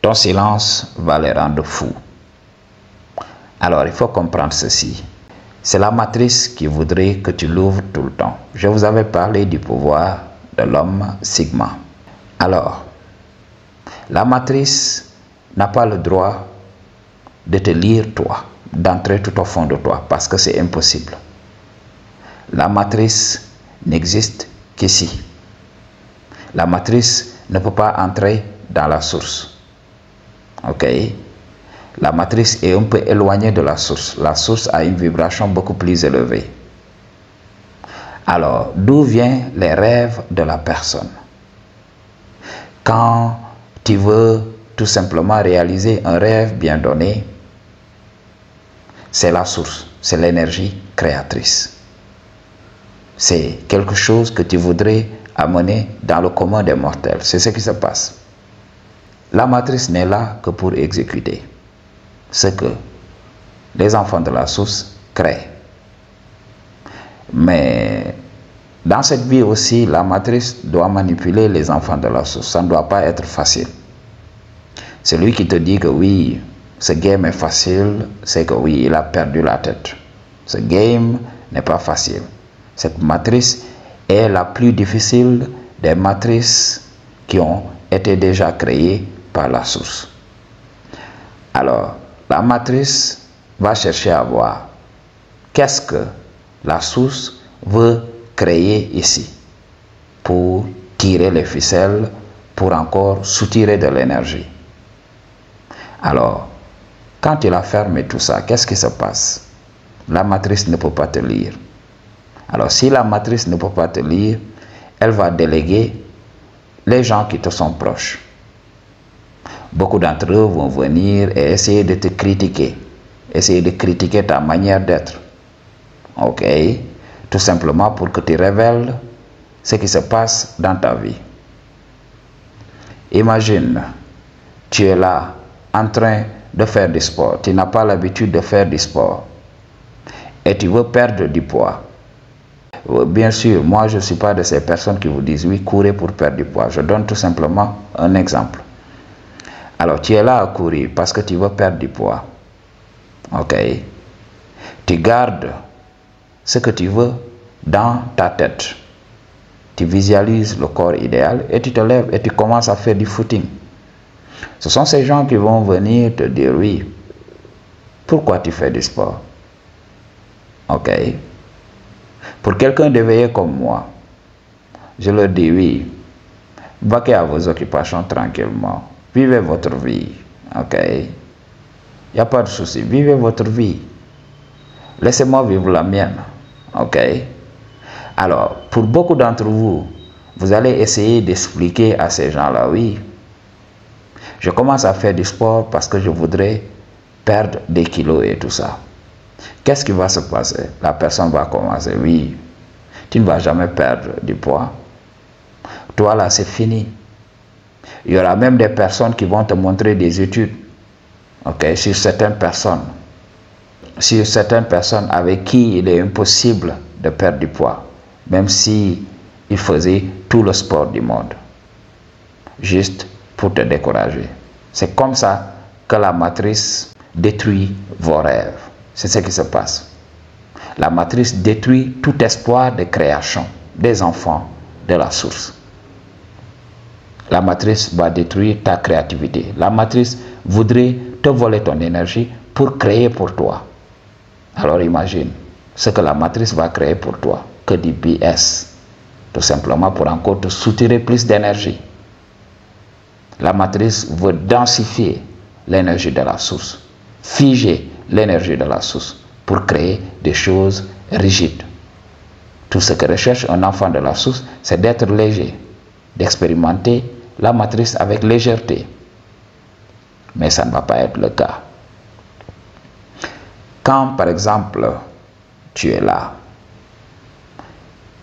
ton silence va les rendre fous. Alors, il faut comprendre ceci. C'est la matrice qui voudrait que tu l'ouvres tout le temps. Je vous avais parlé du pouvoir de l'homme Sigma. Alors, la matrice n'a pas le droit de te lire toi, d'entrer tout au fond de toi, parce que c'est impossible. La matrice n'existe qu'ici. La matrice ne peut pas entrer dans la source. Ok? La matrice est un peu éloignée de la source. La source a une vibration beaucoup plus élevée. Alors, d'où viennent les rêves de la personne? Quand tu veux tout simplement réaliser un rêve bien donné, c'est la source, c'est l'énergie créatrice. C'est quelque chose que tu voudrais amener dans le commun des mortels. C'est ce qui se passe. La matrice n'est là que pour exécuter ce que les enfants de la source créent. Mais dans cette vie aussi, la matrice doit manipuler les enfants de la source. Ça ne doit pas être facile. Celui qui te dit que oui, ce game est facile, c'est que oui, il a perdu la tête. Ce game n'est pas facile. Cette matrice est la plus difficile des matrices qui ont été déjà créées par la source. Alors, la matrice va chercher à voir qu'est-ce que la source veut créer ici pour tirer les ficelles, pour encore soutirer de l'énergie. Alors, quand il a fermé tout ça, qu'est-ce qui se passe? La matrice ne peut pas te lire. Alors, si la matrice ne peut pas te lire, elle va déléguer les gens qui te sont proches. Beaucoup d'entre eux vont venir et essayer de te critiquer. Essayer de critiquer ta manière d'être. Ok? Tout simplement pour que tu révèles ce qui se passe dans ta vie. Imagine, tu es là en train de faire du sport. Tu n'as pas l'habitude de faire du sport. Et tu veux perdre du poids. Bien sûr, moi je ne suis pas de ces personnes qui vous disent oui, courez pour perdre du poids. Je donne tout simplement un exemple. Alors, tu es là à courir parce que tu veux perdre du poids. Ok? Tu gardes ce que tu veux dans ta tête. Tu visualises le corps idéal et tu te lèves et tu commences à faire du footing. Ce sont ces gens qui vont venir te dire oui. Pourquoi tu fais du sport? Ok? Pour quelqu'un d'éveillé comme moi, je leur dis oui. Vaquez à vos occupations tranquillement. Vivez votre vie, ok? Il n'y a pas de souci, vivez votre vie. Laissez-moi vivre la mienne, ok? Alors, pour beaucoup d'entre vous, vous allez essayer d'expliquer à ces gens-là, oui, je commence à faire du sport parce que je voudrais perdre des kilos et tout ça. Qu'est-ce qui va se passer? La personne va commencer, oui, tu ne vas jamais perdre du poids. Toi là, c'est fini. Il y aura même des personnes qui vont te montrer des études, okay, sur certaines personnes avec qui il est impossible de perdre du poids, même si ils faisaient tout le sport du monde, juste pour te décourager. C'est comme ça que la matrice détruit vos rêves. C'est ce qui se passe. La matrice détruit tout espoir de création des enfants de la source. La matrice va détruire ta créativité. La matrice voudrait te voler ton énergie pour créer pour toi. Alors imagine ce que la matrice va créer pour toi, que du BS. Tout simplement pour encore te soutirer plus d'énergie. La matrice veut densifier l'énergie de la source, figer l'énergie de la source pour créer des choses rigides. Tout ce que recherche un enfant de la source, c'est d'être léger, d'expérimenter la matrice avec légèreté. Mais ça ne va pas être le cas. Quand, par exemple, tu es là,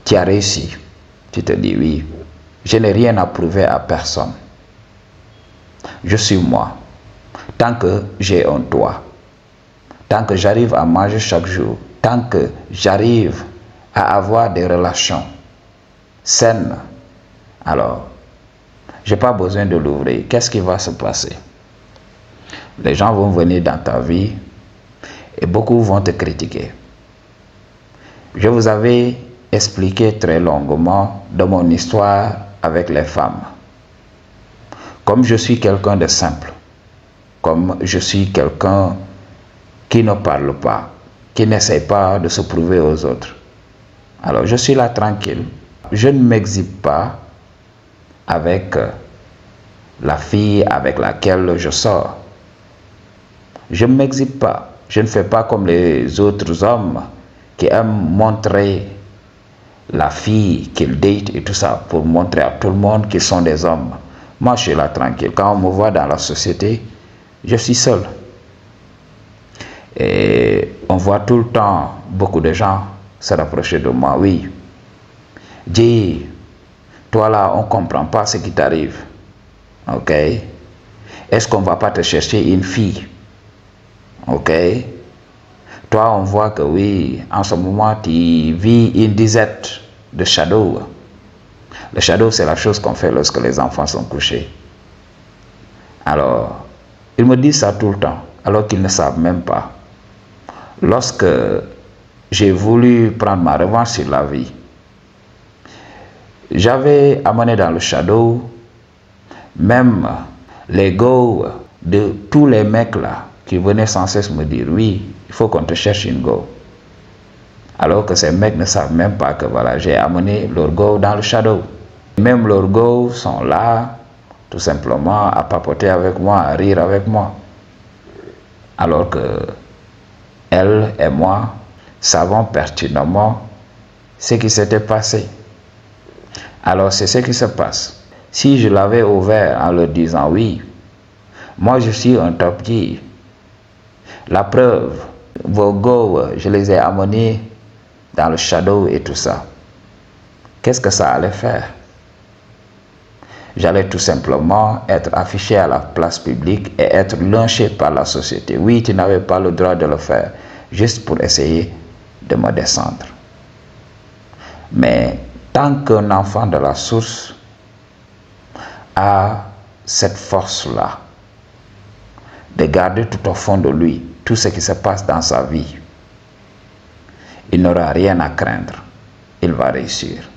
tu as réussi, tu te dis oui, je n'ai rien à prouver à personne. Je suis moi. Tant que j'ai un toit, tant que j'arrive à manger chaque jour, tant que j'arrive à avoir des relations saines, alors, je n'ai pas besoin de l'ouvrir. Qu'est-ce qui va se passer? Les gens vont venir dans ta vie et beaucoup vont te critiquer. Je vous avais expliqué très longuement de mon histoire avec les femmes. Comme je suis quelqu'un de simple, comme je suis quelqu'un qui ne parle pas, qui n'essaie pas de se prouver aux autres. Alors je suis là tranquille. Je ne m'exhibe pas avec la fille avec laquelle je sors. Je ne m'exhibe pas. Je ne fais pas comme les autres hommes qui aiment montrer la fille qu'ils datent et tout ça pour montrer à tout le monde qu'ils sont des hommes. Moi, je suis là tranquille. Quand on me voit dans la société, je suis seul. Et on voit tout le temps beaucoup de gens se rapprocher de moi. Oui, dis, toi là, on ne comprend pas ce qui t'arrive. Ok? Est-ce qu'on ne va pas te chercher une fille? Ok? Toi, on voit que oui, en ce moment, tu vis une disette de shadow. Le shadow, c'est la chose qu'on fait lorsque les enfants sont couchés. Alors, ils me disent ça tout le temps, alors qu'ils ne savent même pas. Lorsque j'ai voulu prendre ma revanche sur la vie, j'avais amené dans le shadow même l'ego de tous les mecs là qui venaient sans cesse me dire oui, il faut qu'on te cherche une go. Alors que ces mecs ne savent même pas que voilà, j'ai amené leur go dans le shadow. Même leurs go sont là, tout simplement, à papoter avec moi, à rire avec moi. Alors que elle et moi savons pertinemment ce qui s'était passé. Alors c'est ce qui se passe. Si je l'avais ouvert en leur disant oui, moi je suis un top G. La preuve, vos go, je les ai amenés dans le shadow et tout ça. Qu'est-ce que ça allait faire? J'allais tout simplement être affiché à la place publique et être lynché par la société. Oui, tu n'avais pas le droit de le faire, juste pour essayer de me descendre. Mais tant qu'un enfant de la source a cette force-là de garder tout au fond de lui tout ce qui se passe dans sa vie, il n'aura rien à craindre, il va réussir.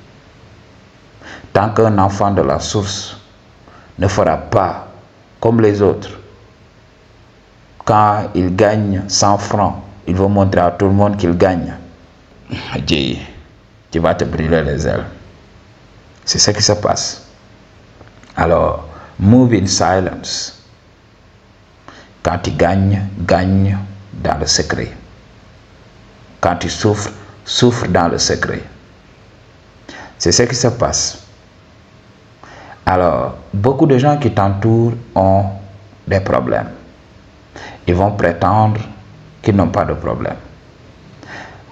Tant qu'un enfant de la source ne fera pas comme les autres, quand il gagne 100 francs, il va montrer à tout le monde qu'il gagne. Tu vas te brûler les ailes. C'est ce qui se passe. Alors, move in silence. Quand tu gagnes, gagne dans le secret. Quand tu souffres, souffre dans le secret. C'est ce qui se passe. Alors, beaucoup de gens qui t'entourent ont des problèmes. Ils vont prétendre qu'ils n'ont pas de problème.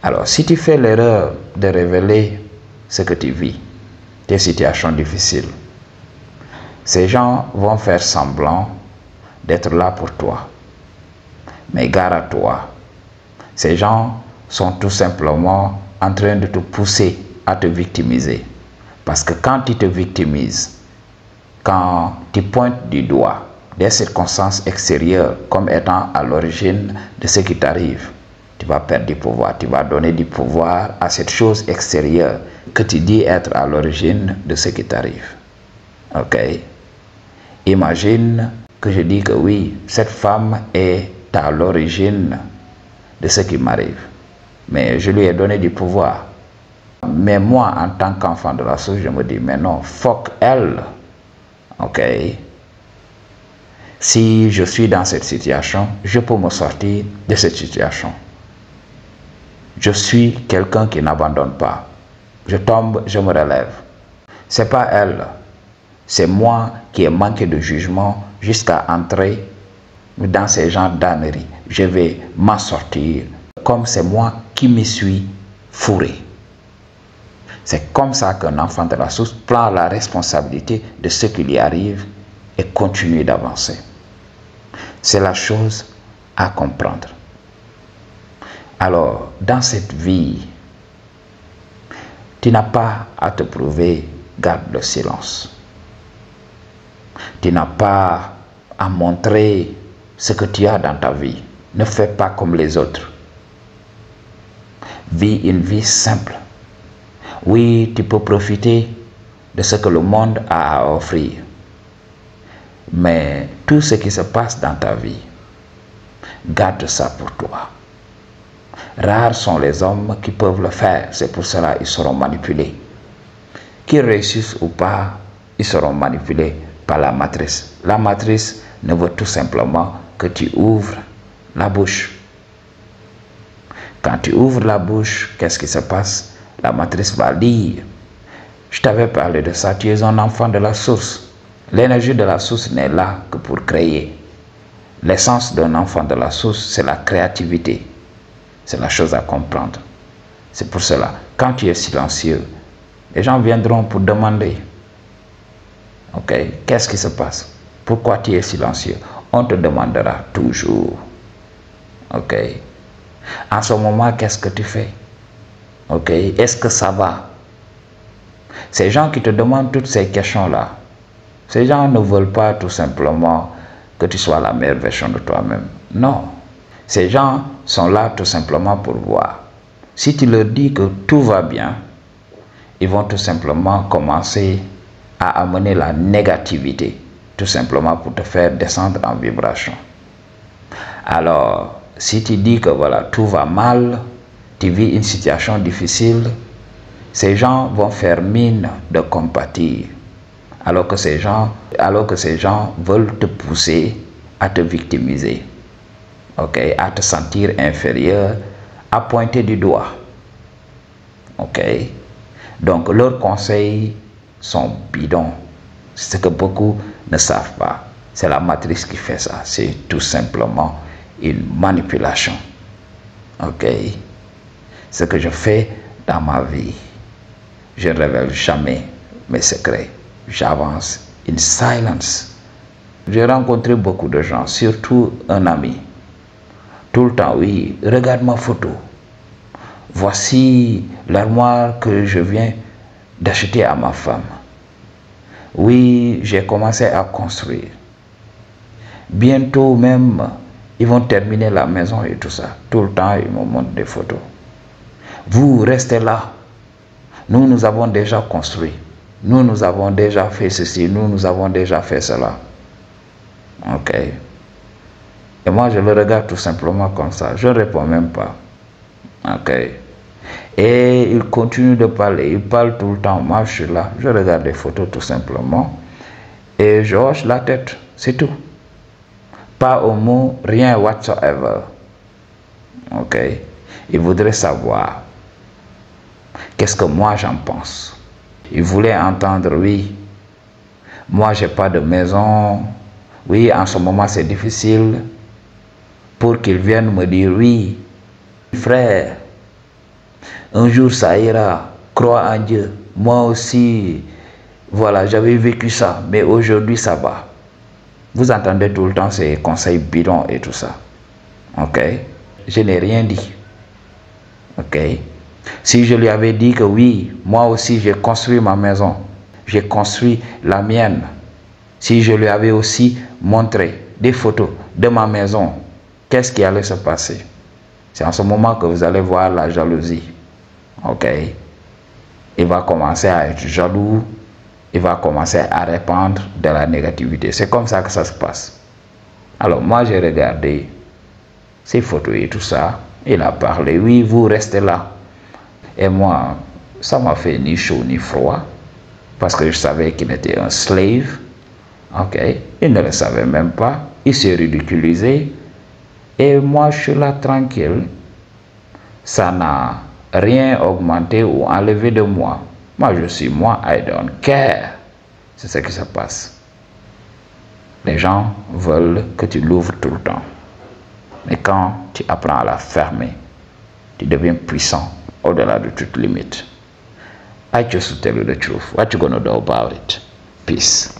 Alors, si tu fais l'erreur de révéler ce que tu vis, tes situations difficiles, ces gens vont faire semblant d'être là pour toi. Mais gare à toi. Ces gens sont tout simplement en train de te pousser à te victimiser. Parce que quand tu te victimises, quand tu pointes du doigt des circonstances extérieures comme étant à l'origine de ce qui t'arrive, tu vas perdre du pouvoir. Tu vas donner du pouvoir à cette chose extérieure que tu dis être à l'origine de ce qui t'arrive. Ok? Imagine que je dis que oui, cette femme est à l'origine de ce qui m'arrive. Mais je lui ai donné du pouvoir. Mais moi, en tant qu'enfant de la source, je me dis, mais non, fuck elle. Ok? Si je suis dans cette situation, je peux me sortir de cette situation. Je suis quelqu'un qui n'abandonne pas. Je tombe, je me relève. C'est pas elle. C'est moi qui ai manqué de jugement jusqu'à entrer dans ces genres d'âneries. Je vais m'en sortir comme c'est moi qui me suis fourré. C'est comme ça qu'un enfant de la source prend la responsabilité de ce qui lui arrive et continue d'avancer. C'est la chose à comprendre. Alors, dans cette vie, tu n'as pas à te prouver, garde le silence. Tu n'as pas à montrer ce que tu as dans ta vie. Ne fais pas comme les autres. Vis une vie simple. Oui, tu peux profiter de ce que le monde a à offrir. Mais tout ce qui se passe dans ta vie, garde ça pour toi. Rares sont les hommes qui peuvent le faire. C'est pour cela qu'ils seront manipulés. Qu'ils réussissent ou pas, ils seront manipulés par la matrice. La matrice ne veut tout simplement que tu ouvres la bouche. Quand tu ouvres la bouche, qu'est-ce qui se passe? La matrice va lire. Je t'avais parlé de ça. Tu es un enfant de la source. L'énergie de la source n'est là que pour créer. L'essence d'un enfant de la source, c'est la créativité. C'est la chose à comprendre. C'est pour cela, quand tu es silencieux, les gens viendront pour demander. Ok, qu'est-ce qui se passe? Pourquoi tu es silencieux? On te demandera toujours. Ok. En ce moment, qu'est-ce que tu fais? Ok. Est-ce que ça va? Ces gens qui te demandent toutes ces questions-là, ces gens ne veulent pas tout simplement que tu sois la meilleure version de toi-même. Non. Ces gens sont là tout simplement pour voir. Si tu leur dis que tout va bien, ils vont tout simplement commencer à amener la négativité, tout simplement pour te faire descendre en vibration. Alors, si tu dis que voilà, tout va mal, tu vis une situation difficile, ces gens vont faire mine de compatir. Alors que ces gens veulent te pousser à te victimiser, ok, à te sentir inférieur, à pointer du doigt, ok. Donc leurs conseils sont bidons. C'est ce que beaucoup ne savent pas. C'est la matrice qui fait ça. C'est tout simplement une manipulation, ok. Ce que je fais dans ma vie, je ne révèle jamais mes secrets. J'avance in silence. J'ai rencontré beaucoup de gens, surtout un ami. Tout le temps, oui, regarde ma photo. Voici l'armoire que je viens d'acheter à ma femme. Oui, j'ai commencé à construire. Bientôt même, ils vont terminer la maison et tout ça. Tout le temps, ils me montrent des photos. Vous restez là. Nous avons déjà construit. Nous avons déjà fait ceci, nous avons déjà fait cela. Ok. Et moi, je le regarde tout simplement comme ça. Je ne réponds même pas. Ok. Et il continue de parler. Il parle tout le temps. Moi, je suis là. Je regarde les photos tout simplement. Et je hoche la tête. C'est tout. Pas un mot, rien whatsoever. Ok. Il voudrait savoir qu'est-ce que moi j'en pense. Il voulait entendre, oui, moi j'ai pas de maison, oui, en ce moment c'est difficile, pour qu'il vienne me dire, oui, frère, un jour ça ira, crois en Dieu, moi aussi, voilà, j'avais vécu ça, mais aujourd'hui ça va. Vous entendez tout le temps ces conseils bidons et tout ça, ok? Je n'ai rien dit, ok? Si je lui avais dit que oui, moi aussi j'ai construit ma maison, j'ai construit la mienne, si je lui avais aussi montré des photos de ma maison, qu'est-ce qui allait se passer? C'est en ce moment que vous allez voir la jalousie. Ok? Il va commencer à être jaloux, il va commencer à répandre de la négativité. C'est comme ça que ça se passe. Alors moi j'ai regardé ces photos et tout ça, il a parlé, oui, vous restez là. Et moi, ça m'a fait ni chaud ni froid, parce que je savais qu'il était un slave. Ok, il ne le savait même pas, il s'est ridiculisé. Et moi, je suis là tranquille. Ça n'a rien augmenté ou enlevé de moi. Moi, je suis moi, I don't care. C'est ce qui se passe. Les gens veulent que tu l'ouvres tout le temps. Mais quand tu apprends à la fermer, tu deviens puissant au-delà de toute limite. I just tell you the truth. What you gonna do about it? Peace.